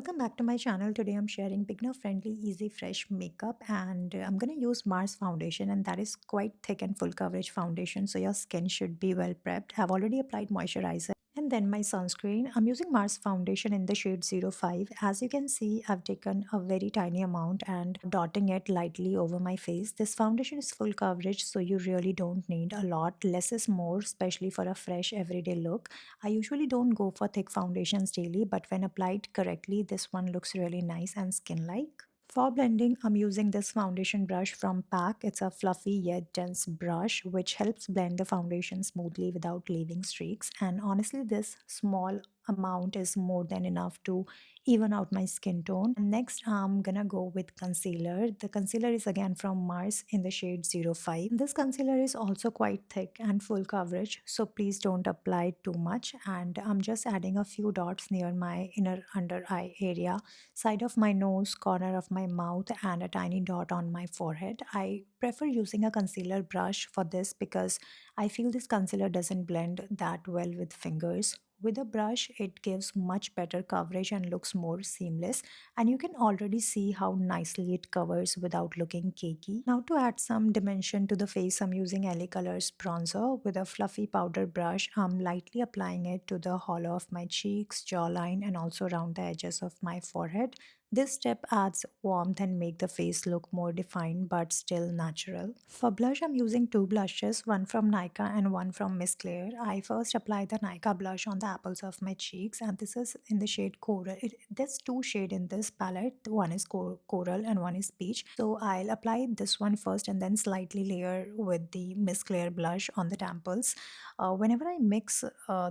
Welcome back to my channel. Today I'm sharing beginner friendly, easy, fresh makeup, and I'm going to use Mars foundation, and that is quite thick and full coverage foundation, so your skin should be well prepped. I've already applied moisturizer and then my sunscreen. I'm using Mars foundation in the shade 05. As you can see, I've taken a very tiny amount and dotting it lightly over my face. This foundation is full coverage, so you really don't need a lot. Less is more, especially for a fresh everyday look. I usually don't go for thick foundations daily, but when applied correctly, this one looks really nice and skin-like. For blending, I'm using this foundation brush from PAC. It's a fluffy yet dense brush which helps blend the foundation smoothly without leaving streaks. And honestly, this small amount is more than enough to even out my skin tone. And next, I'm gonna go with concealer. The concealer is again from Mars in the shade 05. This concealer is also quite thick and full coverage, so please don't apply too much. And I'm just adding a few dots near my inner under eye area, side of my nose, corner of my mouth, and a tiny dot on my forehead. I prefer using a concealer brush for this because I feel this concealer doesn't blend that well with fingers. With a brush, it gives much better coverage and looks more seamless, and you can already see how nicely it covers without looking cakey. Now to add some dimension to the face, I'm using LA Colors bronzer with a fluffy powder brush. I'm lightly applying it to the hollow of my cheeks, jawline, and also around the edges of my forehead. This step adds warmth and make the face look more defined but still natural. For blush, I'm using two blushes, one from Nykaa and one from Miss Claire. I first apply the Nykaa blush on the apples of my cheeks, and this is in the shade Coral. There's two shades in this palette. One is Coral and one is Peach. So I'll apply this one first and then slightly layer with the Miss Claire blush on the temples. Whenever I mix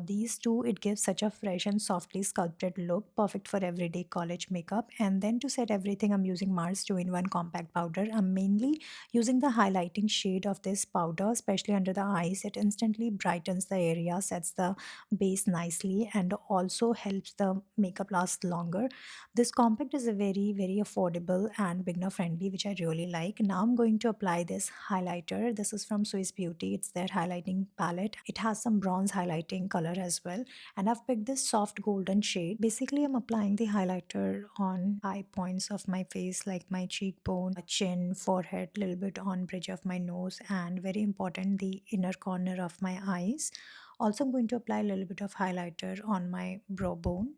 these two, it gives such a fresh and softly sculpted look, perfect for everyday college makeup. And then to set everything, I'm using Mars 2-in-1 compact powder. I'm mainly using the highlighting shade of this powder, especially under the eyes. It instantly brightens the area, sets the base nicely, and also helps the makeup last longer. This compact is a very affordable and beginner friendly, which I really like. Now I'm going to apply this highlighter. This is from Swiss Beauty. It's their highlighting palette. It has some bronze highlighting color as well, and I've picked this soft golden shade. Basically, I'm applying the highlighter on high points of my face like my cheekbone, chin, forehead, little bit on bridge of my nose, and very important, the inner corner of my eyes. Also, I'm going to apply a little bit of highlighter on my brow bone.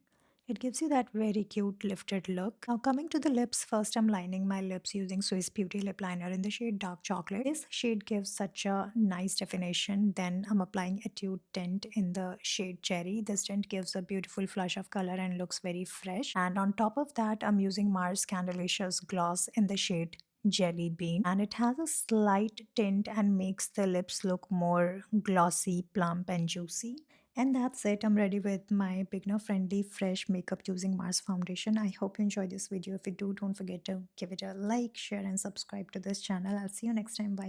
It gives you that very cute lifted look. Now coming to the lips, first I'm lining my lips using Swiss Beauty lip liner in the shade Dark Chocolate. This shade gives such a nice definition. Then I'm applying Etude tint in the shade Cherry. This tint gives a beautiful flush of color and looks very fresh. And on top of that, I'm using Mars Candelicious gloss in the shade Jelly Bean, and it has a slight tint and makes the lips look more glossy, plump, and juicy. And that's it. I'm ready with my beginner friendly fresh makeup using Mars foundation. I hope you enjoyed this video. If you do, don't forget to give it a like, share, and subscribe to this channel. I'll see you next time. Bye.